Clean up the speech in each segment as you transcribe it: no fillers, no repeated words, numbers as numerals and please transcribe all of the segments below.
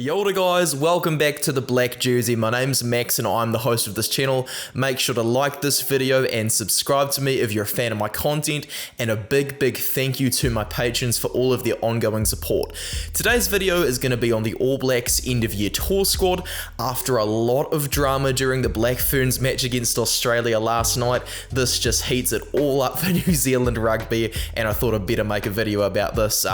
Kia ora guys, welcome back to the Black Jersey. My name's Max and I'm the host of this channel. Make sure to like this video and subscribe to me if you're a fan of my content, and a big thank you to my patrons for all of their ongoing support. Today's video is going to be on the All Blacks end of year tour squad. After a lot of drama during the Black Ferns match against Australia last night, this just heats it all up for New Zealand rugby, and I thought I'd better make a video about this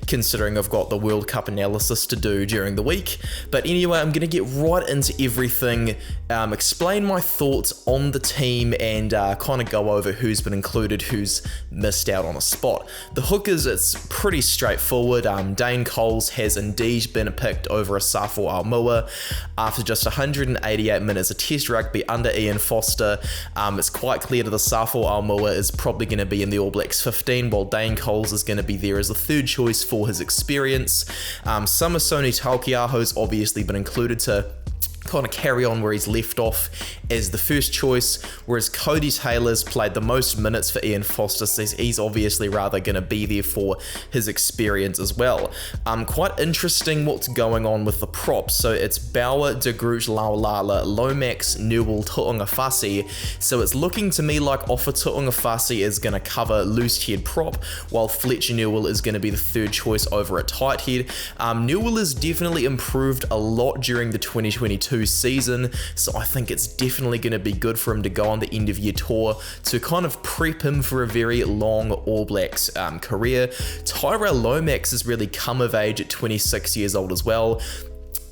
considering I've got the World Cup analysis to do during the week. But anyway, I'm going to get right into everything, explain my thoughts on the team, and kind of go over who's been included, who's missed out on a spot. The hookers, it's pretty straightforward. Dane Coles has indeed been picked over Asafo Aumua after just 188 minutes of test rugby under Ian Foster. It's quite clear that Asafo Aumua is probably going to be in the All Blacks 15, while Dane Coles is going to be there as a third choice for his experience. Samisoni Taukei'aho's obviously been included to kind of carry on where he's left off as the first choice, whereas Cody Taylor's played the most minutes for Ian Foster, so he's obviously rather going to be there for his experience as well. Quite interesting what's going on with the props. So it's Bauer, De Groot, Laulala, Lomax, Newell, Tu'ungafasi. So it's looking to me like Ofa Tu'ungafasi is going to cover loose head prop, while Fletcher Newell is going to be the third choice over at tight head. Newell has definitely improved a lot during the 2022 season, so I think it's definitely going to be good for him to go on the end of year tour to kind of prep him for a very long All Blacks career. Tyrell Lomax has really come of age at 26 years old as well.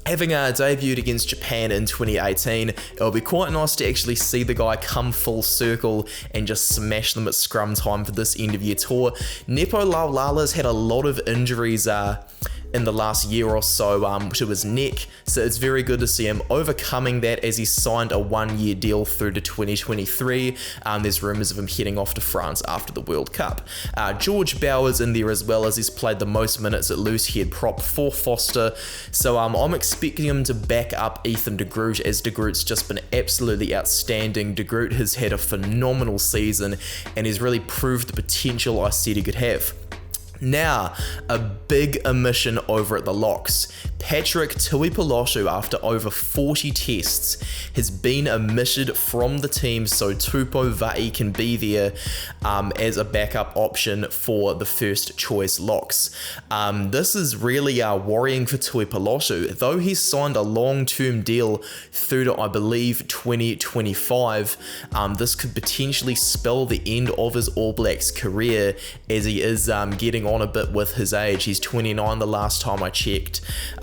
Having debuted against Japan in 2018, it'll be quite nice to actually see the guy come full circle and just smash them at scrum time for this end of year tour. Nepo Laulala's had a lot of injuries in the last year or so to his neck, so it's very good to see him overcoming that as he signed a one-year deal through to 2023. There's rumours of him heading off to France after the World Cup. George Bauer's in there as well, as he's played the most minutes at loose head prop for Foster, so I'm expecting him to back up Ethan De Groot, as De Groot's just been absolutely outstanding. De Groot has had a phenomenal season and has really proved the potential I said he could have. Now, a big omission over at the locks. Patrick Tuipulotu, after over 40 tests, has been omitted from the team, so Tupou Vaa'i can be there as a backup option for the first choice locks. This is really worrying for Tuipulotu. Though he's signed a long-term deal through to, I believe, 2025, this could potentially spell the end of his All Blacks career, as he is getting on a bit with his age. He's 29 the last time I checked.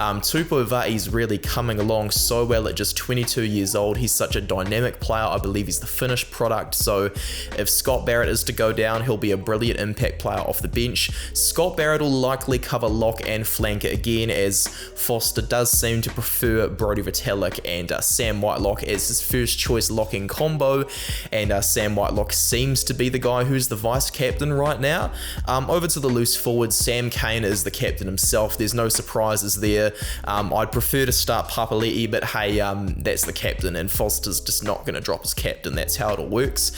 Tupou Vaa'i's really coming along so well at just 22 years old. He's such a dynamic player. I believe he's the finished product, so if Scott Barrett is to go down, he'll be a brilliant impact player off the bench. Scott Barrett will likely cover lock and flanker again, as Foster does seem to prefer Brodie Retallick and Sam Whitelock as his first choice locking combo, and Sam Whitelock seems to be the guy who's the vice captain right now. Over to the loose forward, Sam Cane is the captain himself. There's no surprises there. I'd prefer to start Papali'i, but hey, that's the captain, and Foster's just not going to drop his captain. That's how it all works.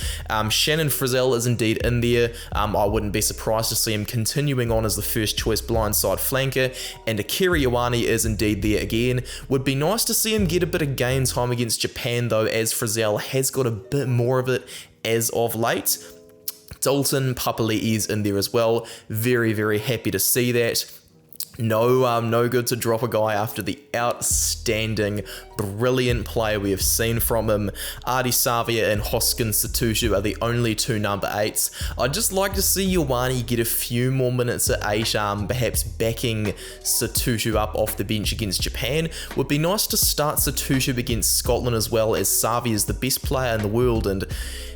Shannon Frizzell is indeed in there. I wouldn't be surprised to see him continuing on as the first choice blindside flanker, and Akira Ioane is indeed there again. Would be nice to see him get a bit of game time against Japan though, as Frizzell has got a bit more of it as of late. Dalton Papali'i is in there as well. Very happy to see that. No good to drop a guy after the outstanding, brilliant play we have seen from him. Ardie Savia and Hoskins Sotutu are the only two number 8s. I'd just like to see Ioane get a few more minutes at 8, perhaps backing Sotutu up off the bench against Japan. Would be nice to start Sotutu against Scotland as well, as Savia is the best player in the world, and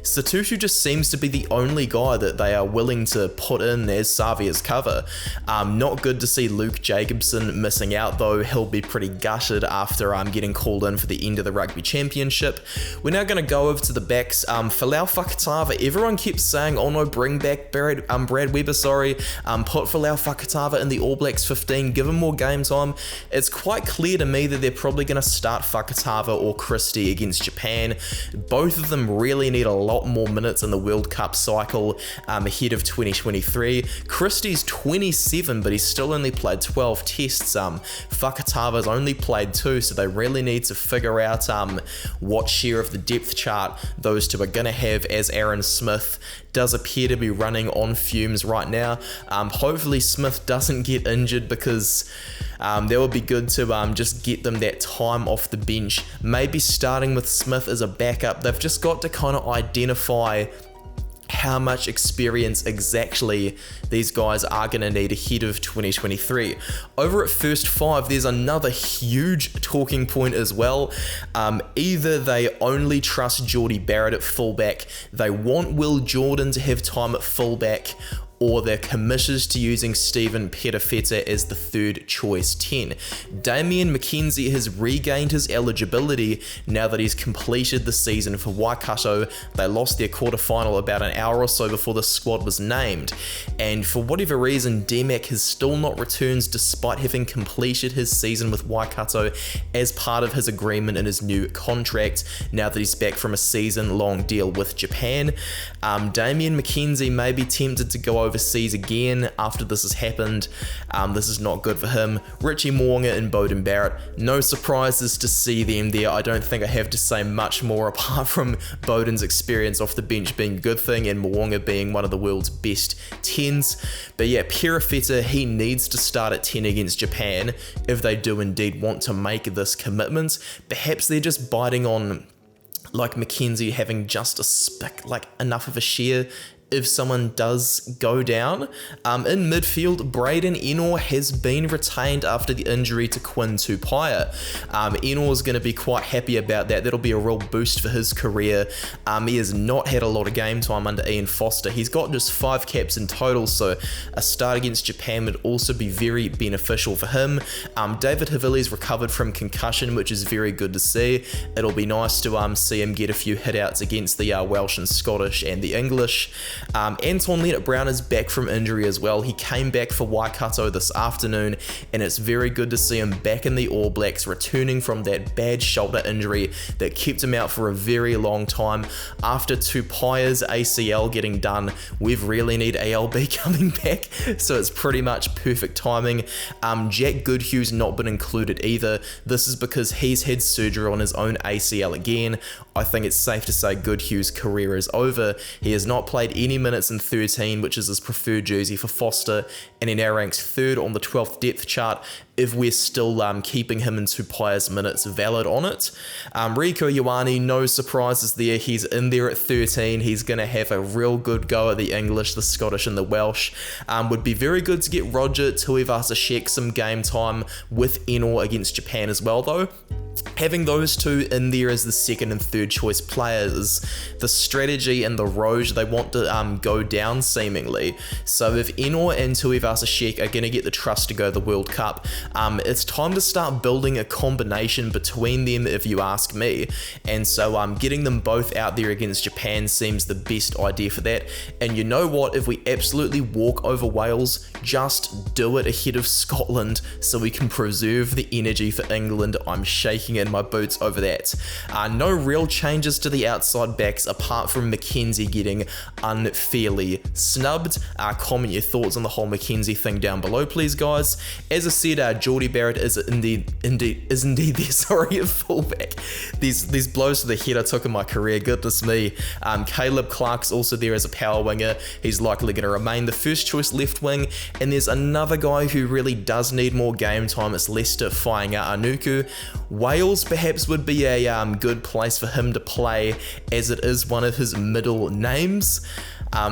Sotutu just seems to be the only guy that they are willing to put in as Savia's cover. Not good to see Luke Jacobson missing out though. He'll be pretty gutted after getting called in for the end of the Rugby Championship. We're now going to go over to the backs. Folau Fakatava, everyone keeps saying, oh no, bring back Brad Weber, put Folau Fakatava in the All Blacks 15, give him more game time. It's quite clear to me that they're probably going to start Fakatava or Christie against Japan. Both of them really need a lot more minutes in the World Cup cycle ahead of 2023. Christie's 27, but he's still only played played 12 tests. Fakatava's only played 2, so they really need to figure out what share of the depth chart those two are going to have, as Aaron Smith does appear to be running on fumes right now. Hopefully Smith doesn't get injured, because that would be good to just get them that time off the bench. Maybe starting with Smith as a backup. They've just got to kind of identify how much experience exactly these guys are going to need ahead of 2023. Over at First 5, there's another huge talking point as well. Either they only trust Jordie Barrett at fullback, they want Will Jordan to have time at fullback, or they're committed to using Stephen Perofeta as the third choice 10. Damian McKenzie has regained his eligibility now that he's completed the season for Waikato. They lost their quarterfinal about an hour or so before the squad was named, and for whatever reason, DMAC has still not returned despite having completed his season with Waikato as part of his agreement in his new contract now that he's back from a season-long deal with Japan. Damian McKenzie may be tempted to go overseas again after this has happened. This is not good for him. Richie Mo'unga and Beauden Barrett, no surprises to see them there. I don't think I have to say much more apart from Beauden's experience off the bench being a good thing and Mo'unga being one of the world's best 10s. But yeah, Perofeta, he needs to start at 10 against Japan if they do indeed want to make this commitment. Perhaps they're just biting on like McKenzie having just a spick, like enough of a share if someone does go down. In midfield, Braden Ennor has been retained after the injury to Quinn Tupaia. Ennor's going to be quite happy about that. That'll be a real boost for his career. He has not had a lot of game time under Ian Foster. He's got just 5 caps in total, so a start against Japan would also be very beneficial for him. David Havili's recovered from concussion, which is very good to see. It'll be nice to see him get a few hitouts against the Welsh and Scottish and the English. Anton Lienert-Brown is back from injury as well. He came back for Waikato this afternoon, and it's very good to see him back in the All Blacks, returning from that bad shoulder injury that kept him out for a very long time. After Tupaia's ACL getting done, we really need ALB coming back, so it's pretty much perfect timing. Jack Goodhue's not been included either. This is because he's had surgery on his own ACL again. I think it's safe to say Goodhue's career is over. He has not played any minutes in 13, which is his preferred jersey for Foster, and he now ranks 3rd on the 12th depth chart if we're still keeping him in Tupaia's minutes valid on it. Rieko Ioane, no surprises there. He's in there at 13. He's going to have a real good go at the English, the Scottish and the Welsh. Would be very good to get Roger Tuivasa-Sheck some game time with Ennor against Japan as well, though. Having those two in there as the 2nd and 3rd choice players, the strategy and the road they want to go down seemingly. So if Ennor and Tuivasa-Sheck are going to get the trust to go to the World Cup, it's time to start building a combination between them, if you ask me. And so getting them both out there against Japan seems the best idea for that. And you know what, if we absolutely walk over Wales, just do it ahead of Scotland so we can preserve the energy for England. I'm shaking in my boots over that. No real changes to the outside backs apart from McKenzie getting unfairly snubbed. Comment your thoughts on the whole McKenzie thing down below, please, guys. As I said, Jordie Barrett is indeed there, sorry, at fullback. These blows to the head I took in my career, goodness me. Caleb Clark's also there as a power winger. He's likely going to remain the first choice left wing, and there's another guy who really does need more game time. It's Leicester Fainga'a Anuku. Wales perhaps would be a good place for him to play, as it is one of his middle names.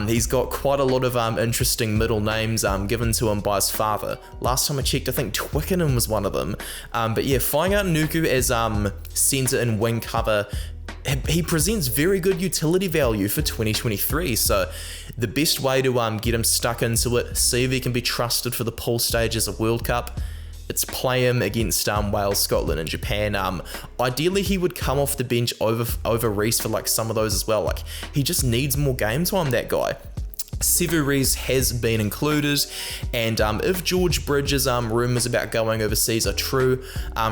He's got quite a lot of interesting middle names given to him by his father. Last time I checked, I think Twickenham was one of them. But yeah, Fainga'a Anuku as centre and wing cover, he presents very good utility value for 2023, so the best way to get him stuck into it, see if he can be trusted for the pool stages of World Cup, it's play him against Wales, Scotland and Japan. Ideally he would come off the bench over Reece for like some of those as well. Like, he just needs more game time, that guy. Sevu Reece has been included, and if George Bridges' rumours about going overseas are true,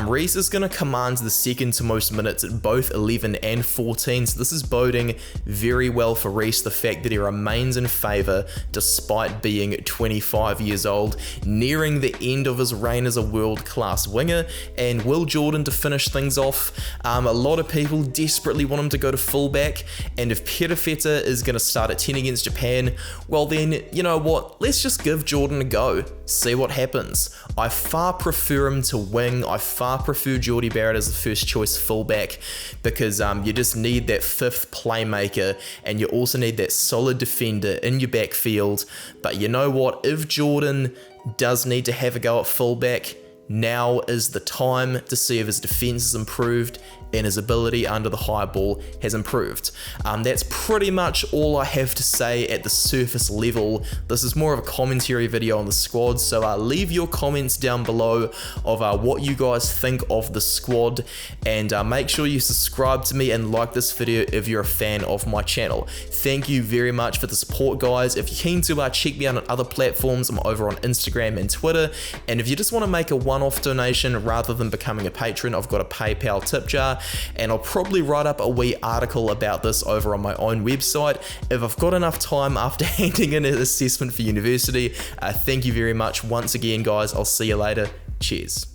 Reece is going to command the second to most minutes at both 11 and 14, so this is boding very well for Reece, the fact that he remains in favour despite being 25 years old, nearing the end of his reign as a world-class winger. And Will Jordan to finish things off, a lot of people desperately want him to go to fullback, and if Perofeta is going to start at 10 against Japan, well then, you know what, let's just give Jordan a go, see what happens. I far prefer him to wing. I far prefer Jordie Barrett as the first choice fullback, because you just need that fifth playmaker, and you also need that solid defender in your backfield. But you know what, if Jordan does need to have a go at fullback, now is the time to see if his defense is improved and his ability under the high ball has improved. That's pretty much all I have to say at the surface level. This is more of a commentary video on the squad, so leave your comments down below of what you guys think of the squad, and make sure you subscribe to me and like this video if you're a fan of my channel. Thank you very much for the support, guys. If you're keen to check me out on other platforms, I'm over on Instagram and Twitter, and if you just want to make a one-off donation rather than becoming a patron, I've got a PayPal tip jar, and I'll probably write up a wee article about this over on my own website if I've got enough time after handing in an assessment for university. Thank you very much once again, guys. I'll see you later. Cheers.